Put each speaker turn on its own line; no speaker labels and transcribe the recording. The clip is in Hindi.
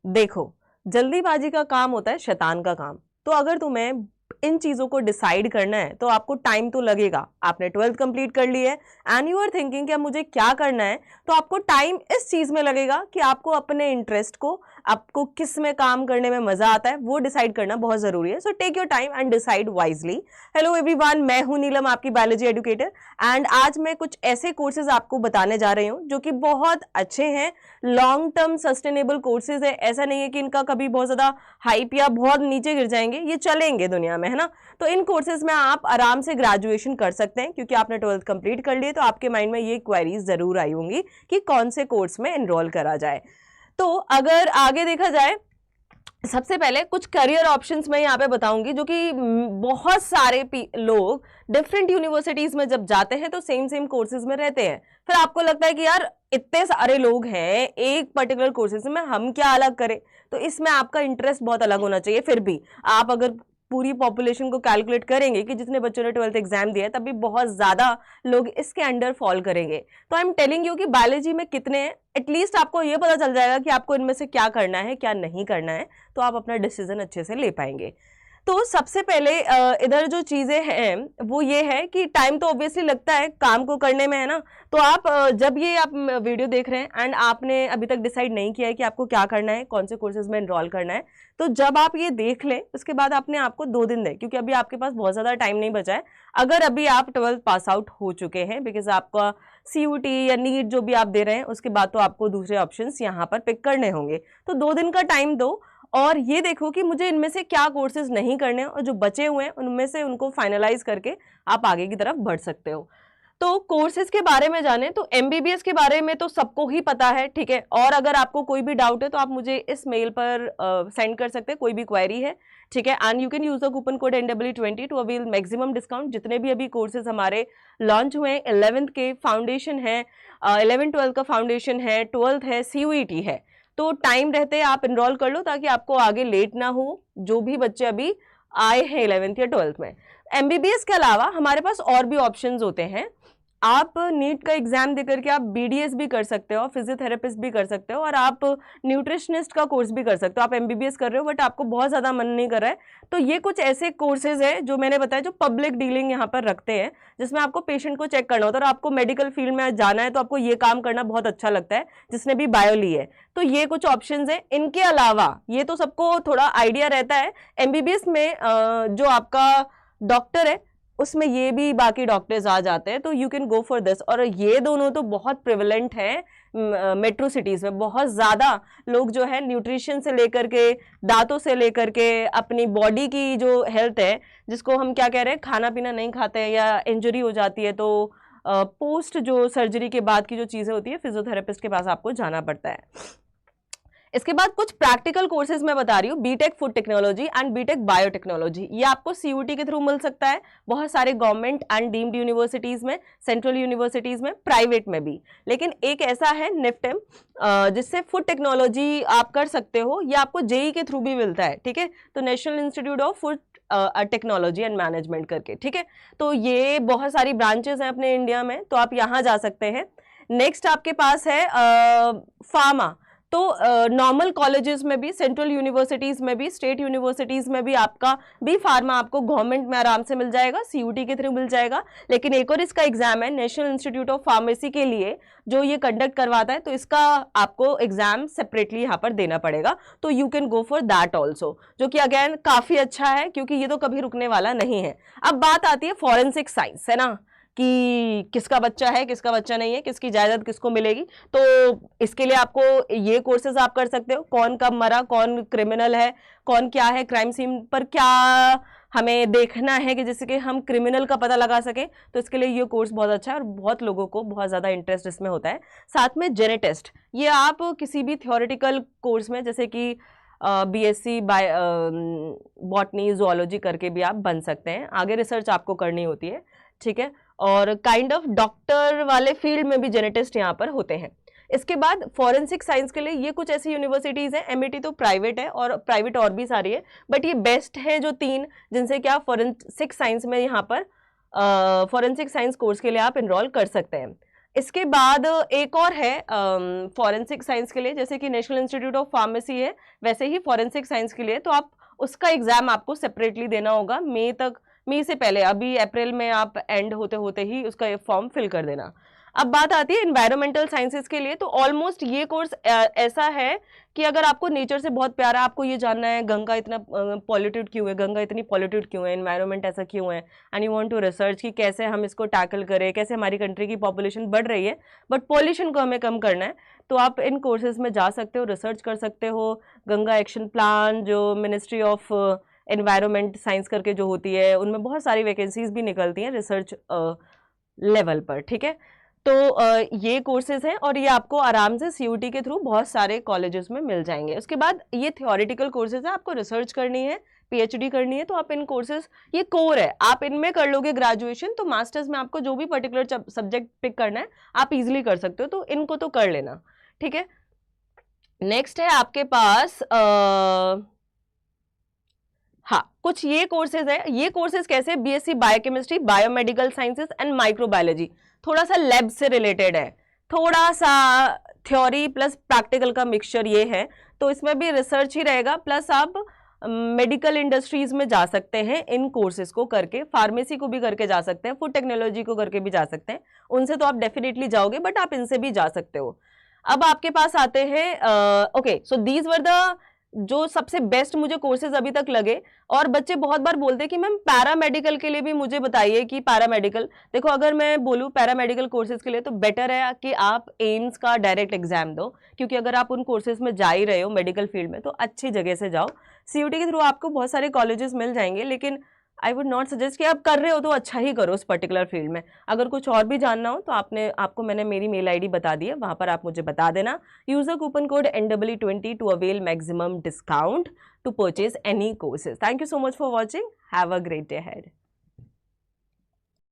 देखो, जल्दीबाजी का काम होता है शैतान का काम। तो अगर तुम्हें इन चीजों को डिसाइड करना है तो आपको टाइम तो लगेगा। आपने 12th कंप्लीट कर ली है एंड यू आर थिंकिंग कि अब मुझे क्या करना है, तो आपको टाइम इस चीज में लगेगा कि आपको अपने इंटरेस्ट को, आपको किस में काम करने में मजा आता है वो डिसाइड करना बहुत जरूरी है। So take your time and decide wisely. Hello everyone, मैं हूं नीलम, आपकी बायोलॉजी एजुकेटर, एंड आज मैं कुछ ऐसे कोर्सेज आपको बताने जा रही हूं जो कि बहुत अच्छे हैं, लॉन्ग टर्म सस्टेनेबल कोर्सेज है। ऐसा नहीं है कि इनका कभी बहुत ज्यादा हाइप या बहुत नीचे गिर जाएंगे, ये चलेंगे दुनिया में, है ना। तो इन कोर्सेज में आप आराम से ग्रेजुएशन कर सकते हैं, क्योंकि आपने 12th कंप्लीट कर लिए तो आपके माइंड में ये क्वेरीज जरूर आई होंगी कि कौन से कोर्स में एनरोल करा जाए। तो अगर आगे देखा जाए, सबसे पहले कुछ करियर ऑप्शंस मैं यहाँ पे बताऊंगी, जो कि बहुत सारे लोग डिफरेंट यूनिवर्सिटीज में जब जाते हैं तो सेम सेम कोर्सेज में रहते हैं। फिर आपको लगता है कि यार इतने सारे लोग हैं एक पर्टिकुलर कोर्सेज में, हम क्या अलग करें। तो इसमें आपका इंटरेस्ट बहुत अलग होना चाहिए। फिर भी आप अगर पूरी पॉपुलेशन को कैलकुलेट करेंगे कि जितने बच्चों ने 12th एग्जाम दिया है, तब भी बहुत ज्यादा लोग इसके अंडर फॉल करेंगे। तो आई एम टेलिंग यू कि बायोलॉजी में कितने हैं, एटलीस्ट आपको ये पता चल जाएगा कि आपको इनमें से क्या करना है क्या नहीं करना है, तो आप अपना डिसीजन अच्छे से ले पाएंगे। तो सबसे पहले इधर जो चीजें हैं वो ये है कि टाइम तो ऑब्वियसली लगता है काम को करने में, है ना। तो आप जब ये आप वीडियो देख रहे हैं एंड आपने अभी तक डिसाइड नहीं किया है कि आपको क्या करना है, कौन से कोर्सेज में एनरोल करना है, तो जब आप ये देख लें उसके बाद आपने आपको 2 दिन दें, क्योंकि अभी आपके पास बहुत ज्यादा टाइम नहीं बचा है। अगर अभी आप 12th पास आउट हो चुके हैं, बिकॉज आपका CUT या नीट जो भी आप दे रहे हैं उसके बाद तो आपको दूसरे ऑप्शंस यहाँ पर पिक करने होंगे। तो 2 दिन का टाइम दो और ये देखो कि मुझे इनमें से क्या कोर्सेज नहीं करने, और जो बचे हुए हैं उनमें से उनको फाइनलाइज करके आप आगे की तरफ बढ़ सकते हो। तो कोर्सेज के बारे में जाने तो MBBS के बारे में तो सबको ही पता है, ठीक है। और अगर आपको कोई भी डाउट है तो आप मुझे इस मेल पर सेंड कर सकते हैं, कोई भी क्वेरी है, ठीक है। And you can use the coupon code NW20 to avail maximum discount. जितने भी अभी कोर्सेज हमारे लॉन्च हुए हैं, 11th के फाउंडेशन है, 11-12 का फाउंडेशन है, 12th है, CUET है, तो टाइम रहते आप इनरोल कर लो ताकि आपको आगे लेट ना हो। जो भी बच्चे अभी आए हैं 11th या 12th में, MBBS के अलावा हमारे पास और भी ऑप्शंस होते हैं। आप नीट का एग्जाम देकर के आप BDS भी कर सकते हो, फिजियोथेरेपिस्ट भी कर सकते हो, और आप न्यूट्रिशनिस्ट का कोर्स भी कर सकते हो। आप MBBS कर रहे हो बट आपको बहुत ज़्यादा मन नहीं कर रहा है, तो ये कुछ ऐसे कोर्सेज हैं जो मैंने बताया, जो पब्लिक डीलिंग यहाँ पर रखते हैं, जिसमें आपको पेशेंट को चेक करना होता है और आपको मेडिकल फील्ड में जाना है तो आपको ये काम करना बहुत अच्छा लगता है, जिसने भी बायो ली है। तो ये कुछ ऑप्शंस हैं। इनके अलावा ये तो सबको थोड़ा आइडिया रहता है, MBBS में जो आपका डॉक्टर है उसमें ये भी बाकी डॉक्टर्स आ जाते हैं, तो you can go for this. और ये दोनों तो बहुत प्रिवलेंट है मेट्रो सिटीज में। बहुत ज्यादा लोग जो है न्यूट्रिशन से लेकर के, दांतों से लेकर के, अपनी बॉडी की जो हेल्थ है, जिसको हम क्या कह रहे हैं, खाना पीना नहीं खाते हैं या इंजरी हो जाती है, तो पोस्ट जो सर्जरी के बाद की जो चीजें होती है, फिजियोथेरेपिस्ट के पास आपको जाना पड़ता है। इसके बाद कुछ प्रैक्टिकल कोर्सेज मैं बता रही हूँ, BTech food technology and BTech biotechnology. ये आपको CUT के थ्रू मिल सकता है बहुत सारे गवर्नमेंट एंड डीम्ड यूनिवर्सिटीज में, सेंट्रल यूनिवर्सिटीज में, प्राइवेट में भी। लेकिन एक ऐसा है NIFTEM, जिससे फूड टेक्नोलॉजी आप कर सकते हो, ये आपको JEE के थ्रू भी मिलता है, ठीक है। तो national institute of food technology and management करके, ठीक है। तो ये बहुत सारी ब्रांचेस हैं अपने इंडिया में, तो आप यहाँ जा सकते हैं। नेक्स्ट आपके पास है फार्मा। तो नॉर्मल कॉलेजेस में भी, सेंट्रल यूनिवर्सिटीज में भी, स्टेट यूनिवर्सिटीज में भी आपका भी फार्मा आपको गवर्नमेंट में आराम से मिल जाएगा, CUT के थ्रू मिल जाएगा। लेकिन एक और इसका एग्जाम है नेशनल इंस्टीट्यूट ऑफ फार्मेसी के लिए, जो ये कंडक्ट करवाता है, तो इसका आपको एग्जाम सेपरेटली यहाँ पर देना पड़ेगा। तो you can go for that also, जो कि अगेन काफी अच्छा है, क्योंकि ये तो कभी रुकने वाला नहीं है। अब बात आती है फॉरेंसिक साइंस, है ना, कि किसका बच्चा है किसका बच्चा नहीं है, किसकी जायदाद किसको मिलेगी। तो इसके लिए आपको ये कोर्सेज आप कर सकते हो, कौन कब मरा, कौन क्रिमिनल है, कौन क्या है, क्राइम सीन पर क्या हमें देखना है कि जिससे कि हम क्रिमिनल का पता लगा सके। तो इसके लिए ये कोर्स बहुत अच्छा है और बहुत लोगों को बहुत ज़्यादा इंटरेस्ट इसमें होता है। साथ में जेनेटेस्ट, ये आप किसी भी थियोरेटिकल कोर्स में, जैसे कि BSc बॉटनी जूलॉजी करके भी आप बन सकते हैं। आगे रिसर्च आपको करनी होती है, ठीक है। और काइंड ऑफ डॉक्टर वाले फील्ड में भी जेनेटिस्ट यहाँ पर होते हैं। इसके बाद फॉरेंसिक साइंस के लिए ये कुछ ऐसी यूनिवर्सिटीज़ हैं, MIT तो प्राइवेट है और प्राइवेट और भी सारी है, बट ये बेस्ट है जो 3, जिनसे क्या फॉरेंसिक साइंस में यहाँ पर फॉरेंसिक साइंस कोर्स के लिए आप इनरोल कर सकते हैं। इसके बाद एक और है फॉरेंसिक साइंस के लिए, जैसे कि नेशनल इंस्टीट्यूट ऑफ फार्मेसी है, वैसे ही फॉरेंसिक साइंस के लिए तो आप उसका एग्जाम आपको सेपरेटली देना होगा मई से पहले, अभी अप्रैल में आप एंड होते होते ही उसका फॉर्म फिल कर देना। अब बात आती है एनवायरमेंटल साइंसेस के लिए, तो ऑलमोस्ट ये कोर्स ऐसा है कि अगर आपको नेचर से बहुत प्यारा, आपको ये जानना है गंगा इतना पॉल्यूटेड क्यों है, गंगा इतनी पॉल्यूटेड क्यों है, एनवायरमेंट ऐसा क्यों है, and you want to research कि कैसे हम इसको टैकल करें, कैसे हमारी कंट्री की पॉपुलेशन बढ़ रही है बट पॉल्यूशन को हमें कम करना है, तो आप इन कोर्सेज में जा सकते हो, रिसर्च कर सकते हो। गंगा एक्शन प्लान जो मिनिस्ट्री ऑफ एनवायरमेंट साइंस करके जो होती है, उनमें बहुत सारी वैकेंसीज भी निकलती हैं रिसर्च लेवल पर, ठीक है। तो ये कोर्सेज हैं और ये आपको आराम से सीयूटी के थ्रू बहुत सारे कॉलेजेस में मिल जाएंगे। उसके बाद ये थियोरिटिकल कोर्सेज है, आपको रिसर्च करनी है, पीएचडी करनी है, तो आप इन कोर्सेज, ये कोर है, आप इनमें कर लोगे ग्रेजुएशन, तो मास्टर्स में आपको जो भी पर्टिकुलर सब्जेक्ट पिक करना है आप इजीली कर सकते हो, तो इनको तो कर लेना, ठीक है। नेक्स्ट है आपके पास हाँ, कुछ ये कोर्सेज है। ये कोर्सेज कैसे, BSc biochemistry, biomedical sciences and microbiology, थोड़ा सा लैब से रिलेटेड है, थोड़ा सा थ्योरी प्लस प्रैक्टिकल का मिक्सचर ये है, तो इसमें भी रिसर्च ही रहेगा, प्लस आप मेडिकल इंडस्ट्रीज में जा सकते हैं इन कोर्सेज को करके, फार्मेसी को भी करके जा सकते हैं, फूड टेक्नोलॉजी को करके भी जा सकते हैं, उनसे तो आप डेफिनेटली जाओगे बट आप इनसे भी जा सकते हो। अब आपके पास आते हैं okay, so these were the जो सबसे बेस्ट मुझे कोर्सेज अभी तक लगे। और बच्चे बहुत बार बोलते हैं कि मैम पैरामेडिकल के लिए भी मुझे बताइए कि पैरामेडिकल, देखो अगर मैं बोलूँ पैरामेडिकल कोर्सेज के लिए तो बेटर है कि आप एम्स का डायरेक्ट एग्जाम दो, क्योंकि अगर आप उन कोर्सेज में जा ही रहे हो मेडिकल फील्ड में तो अच्छी जगह से जाओ। सीयूटी के थ्रू आपको बहुत सारे कॉलेजेस मिल जाएंगे, लेकिन आई वुड नॉट सजेस्ट कि आप कर रहे हो तो अच्छा ही करो उस पर्टिकुलर फील्ड में। अगर कुछ और भी जानना हो तो आपको मैंने मेरी मेल आईडी बता दी है, वहां पर आप मुझे बता देना। Use a coupon code NW20 to avail maximum discount to purchase any courses. Thank you so much for watching, have a great day ahead.